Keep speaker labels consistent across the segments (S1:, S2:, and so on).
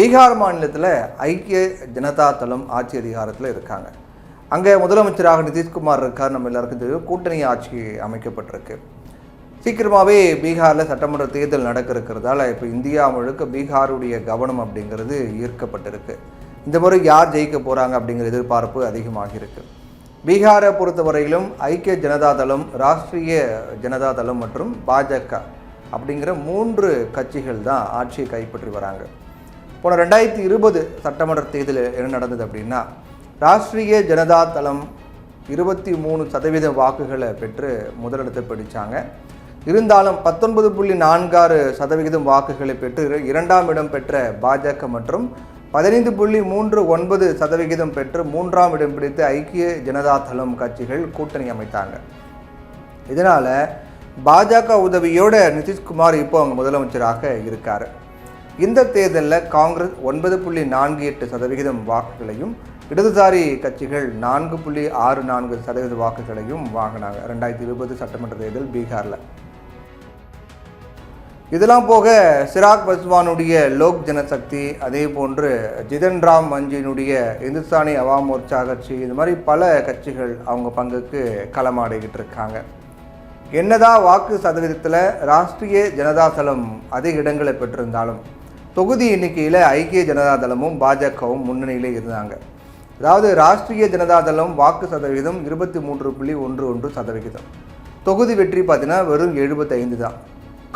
S1: பீகார் மாநிலத்தில் ஐக்கிய ஜனதா தளம் ஆட்சி அதிகாரத்தில் இருக்காங்க. அங்கே முதலமைச்சராக நிதிஷ்குமார் இருக்கார். நம்ம எல்லாருக்கும் தெரியும், கூட்டணி ஆட்சி அமைக்கப்பட்டிருக்கு. சீக்கிரமாகவே பீகாரில் சட்டமன்ற தேர்தல் நடக்க இருக்கிறதால இப்போ இந்தியா முழுக்க பீகாருடைய கவனம் அப்படிங்கிறது ஈர்க்கப்பட்டிருக்கு. இந்த முறை யார் ஜெயிக்க போகிறாங்க அப்படிங்கிற எதிர்பார்ப்பு அதிகமாக இருக்குது. பீகாரை பொறுத்தவரையிலும் ஐக்கிய ஜனதா தளம், ராஷ்ட்ரிய ஜனதா தளம் மற்றும் பாஜக அப்படிங்கிற 3 கட்சிகள் தான் ஆட்சியை கைப்பற்றி வராங்க. போன 2020 சட்டமன்ற தேர்தலில் என்ன நடந்தது அப்படின்னா, ராஷ்ட்ரிய ஜனதா தளம் 23% வாக்குகளை பெற்று முதலிடத்தை பிடிச்சாங்க. இருந்தாலும் 19.46% வாக்குகளை பெற்று 2ஆம் இடம் பெற்ற பாஜக மற்றும் 15.39% பெற்று 3ஆம் இடம் பிடித்து ஐக்கிய ஜனதா தளம் கட்சிகள் கூட்டணி அமைத்தாங்க. இதனால் பாஜக உதவியோட நிதிஷ்குமார் இப்போ அவங்க முதலமைச்சராக இருக்கார். இந்த தேர்தலில் காங்கிரஸ் 9.48% வாக்குகளையும், இடதுசாரி கட்சிகள் 4.64% வாக்குகளையும் வாங்கினாங்க 2020 சட்டமன்ற தேர்தல் பீகாரில். இதெல்லாம் போக சிராக் பஸ்வானுடைய லோக் ஜனசக்தி, அதே போன்று ஜிதன் ராம் மஞ்சினுடைய இந்துஸ்தானி அவாம் மோர்ச்சா கட்சி, இது மாதிரி பல கட்சிகள் அவங்க பங்குக்கு களமாடிக்கிட்டு இருக்காங்க. என்னதான் வாக்கு சதவீதத்தில் ராஷ்ட்ரிய ஜனதா தளம் அதிக இடங்களை பெற்றிருந்தாலும் தொகுதி எண்ணிக்கையில் ஐக்கிய ஜனதா தளமும் பாஜகவும் முன்னணியிலே இருந்தாங்க. அதாவது ராஷ்ட்ரிய ஜனதா தளம் வாக்கு சதவீதம் 23.11%, தொகுதி வெற்றி பார்த்தீங்கன்னா வெறும் 75 தான்.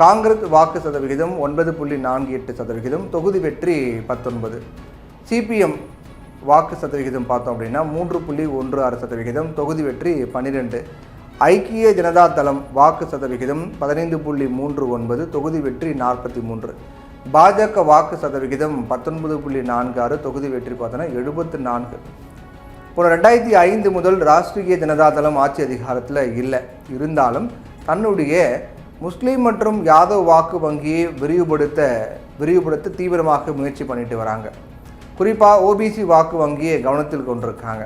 S1: காங்கிரஸ் வாக்கு சதவிகிதம் 9.48%, தொகுதி வெற்றி 19. சிபிஎம் வாக்கு சதவிகிதம் பார்த்தோம் அப்படின்னா 3.16%, தொகுதி வெற்றி 12. ஐக்கிய ஜனதா தளம் வாக்கு சதவிகிதம் 15.39, தொகுதி வெற்றி 43. பாஜக வாக்கு சதவிகிதம் 19.46, தொகுதி வெற்றி பார்த்தோன்னா 74. போன 2005 முதல் ராஷ்ட்ரிய ஜனதா தளம் ஆட்சி அதிகாரத்தில் இல்லை. இருந்தாலும் தன்னுடைய முஸ்லீம் மற்றும் யாதவ் வாக்கு வங்கியை விரிவுபடுத்த தீவிரமாக முயற்சி பண்ணிட்டு வராங்க. குறிப்பாக ஓபிசி வாக்கு வங்கியை கவனத்தில் கொண்டிருக்காங்க.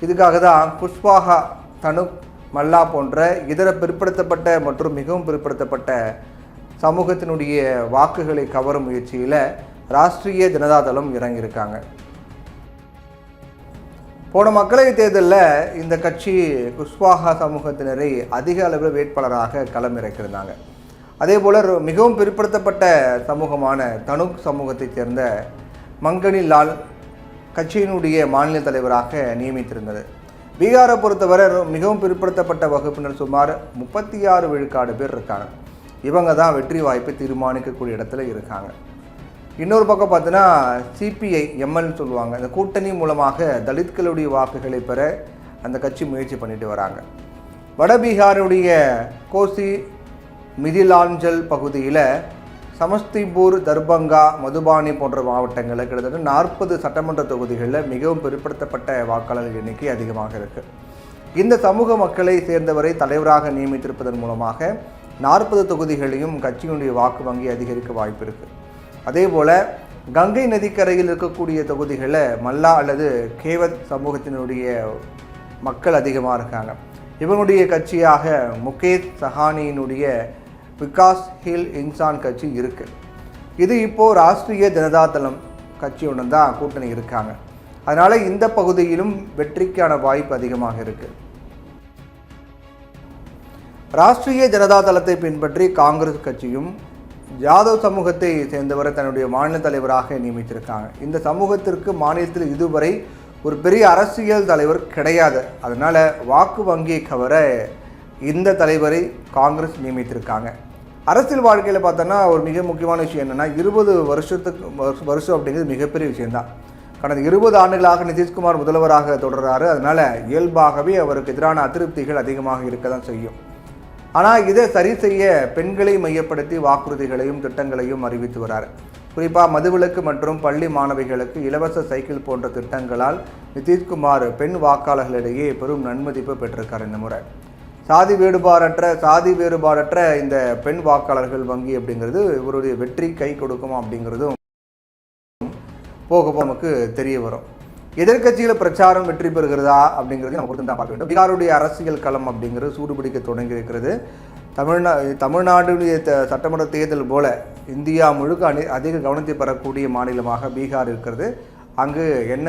S1: இதுக்காக தான் குஷ்வாஹா, தனுக், மல்லா போன்ற இதர பிற்படுத்தப்பட்ட மற்றும் மிகவும் பிற்படுத்தப்பட்ட சமூகத்தினுடைய வாக்குகளை கவரும் முயற்சியில் ராஷ்ட்ரிய ஜனதா தளம் இறங்கியிருக்காங்க. போன மக்களவைத் தேர்தலில் இந்த கட்சி குஷ்வாஹா சமூகத்தினரை அதிக அளவில் வேட்பாளராக களமிறக்கியிருந்தாங்க. அதே போல் மிகவும் பிற்படுத்தப்பட்ட சமூகமான தனுக் சமூகத்தைச் சேர்ந்த மங்கனி லால் கட்சியினுடைய மாநில தலைவராக நியமித்திருந்தது. பீகாரை பொறுத்தவரை மிகவும் பிற்படுத்தப்பட்ட வகுப்பினர் சுமார் 36 விழுக்காடு பேர் இருக்காங்க. இவங்க தான் வெற்றி வாய்ப்பை தீர்மானிக்கக்கூடிய இடத்துல இருக்காங்க. இன்னொரு பக்கம் பார்த்தீங்கன்னா சிபிஐ எம்எல்னு சொல்லுவாங்க. இந்த கூட்டணி மூலமாக தலித்களுடைய வாக்குகளை பெற அந்த கட்சி முயற்சி பண்ணிட்டு வராங்க. வடபீகாருடைய கோசி, மிதிலாஞ்சல் பகுதியில் சமஸ்திபூர், தர்பங்கா, மதுபானி போன்ற மாவட்டங்களில் கிட்டத்தட்ட 40 சட்டமன்ற தொகுதிகளில் மிகவும் பிற்படுத்தப்பட்ட வாக்காளர் எண்ணிக்கை அதிகமாக இருக்குது. இந்த சமூக மக்களை சேர்ந்தவரை தலைவராக நியமித்திருப்பதன் மூலமாக 40 தொகுதிகளையும் கட்சியினுடைய வாக்கு வங்கி அதிகரிக்க வாய்ப்பு இருக்குது. அதே போல் கங்கை நதிக்கரையில் இருக்கக்கூடிய தொகுதிகளில் மல்லா அல்லது கேவத் சமூகத்தினுடைய மக்கள் அதிகமாக இருக்காங்க. இவனுடைய கட்சியாக முகேஷ் சஹானியினுடைய விகாஸ் ஹில் இன்சான் கட்சி இருக்குது. இது இப்போது ராஷ்ட்ரிய ஜனதா தளம் கட்சியுடன் தான் கூட்டணி இருக்காங்க. அதனால் இந்த பகுதியிலும் வெற்றிக்கான வாய்ப்பு அதிகமாக இருக்குது. ராஷ்ட்ரிய ஜனதா தளத்தை பின்பற்றி காங்கிரஸ் கட்சியும் யாதவ் சமூகத்தை சேர்ந்தவரை தன்னுடைய மாநில தலைவராக நியமித்திருக்காங்க. இந்த சமூகத்திற்கு மாநிலத்தில் இதுவரை ஒரு பெரிய அரசியல் தலைவர் கிடையாது. அதனால் வாக்கு வங்கியை கவர இந்த தலைவரை காங்கிரஸ் நியமித்திருக்காங்க. அரசியல் வாழ்க்கையில் பார்த்தோன்னா ஒரு மிக முக்கியமான விஷயம் என்னென்னா, 20 வருஷம் அப்படிங்கிறது மிகப்பெரிய விஷயம்தான். கடந்த 20 ஆண்டுகளாக நிதிஷ்குமார் முதல்வராக தொடர்றாரு. அதனால் இயல்பாகவே அவருக்கு எதிரான அதிருப்திகள் அதிகமாக இருக்க தான் செய்யும். ஆனால் இதை சரி செய்ய பெண்களை மையப்படுத்தி வாக்குறுதிகளையும் திட்டங்களையும் அறிவித்து வரார். குறிப்பாக மதுவிலக்கு மற்றும் பள்ளி மாணவிகளுக்கு இலவச சைக்கிள் போன்ற திட்டங்களால் நிதிஷ்குமார் பெண் வாக்காளர்களிடையே பெரும் நன்மதிப்பு பெற்றிருக்கார். இந்த முறை சாதி வேறுபாடற்ற இந்த பெண் வாக்காளர்கள் வங்கி அப்படிங்கிறது இவருடைய வெற்றி கை கொடுக்குமா அப்படிங்கிறதும் போக நமக்கு தெரிய வரும். எதிர்கட்சியில் பிரச்சாரம் வெற்றி பெறுகிறதா அப்படிங்கிறது நம்ம பொறுத்து தான் பார்க்க வேண்டும். பீகாருடைய அரசியல் களம் அப்படிங்கிறது சூடுபிடிக்க தொடங்கி இருக்கிறது. தமிழ்நாடுடைய சட்டமன்ற தேர்தல் போல இந்தியா முழுக்க அதிக கவனத்தை பெறக்கூடிய மாநிலமாக பீகார் இருக்கிறது. அங்கு என்ன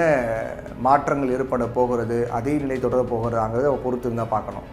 S1: மாற்றங்கள் ஏற்பட போகிறது, அதே நிலை தொடர போகிறதாங்கிறத பொறுத்து இருந்தால் பார்க்கணும்.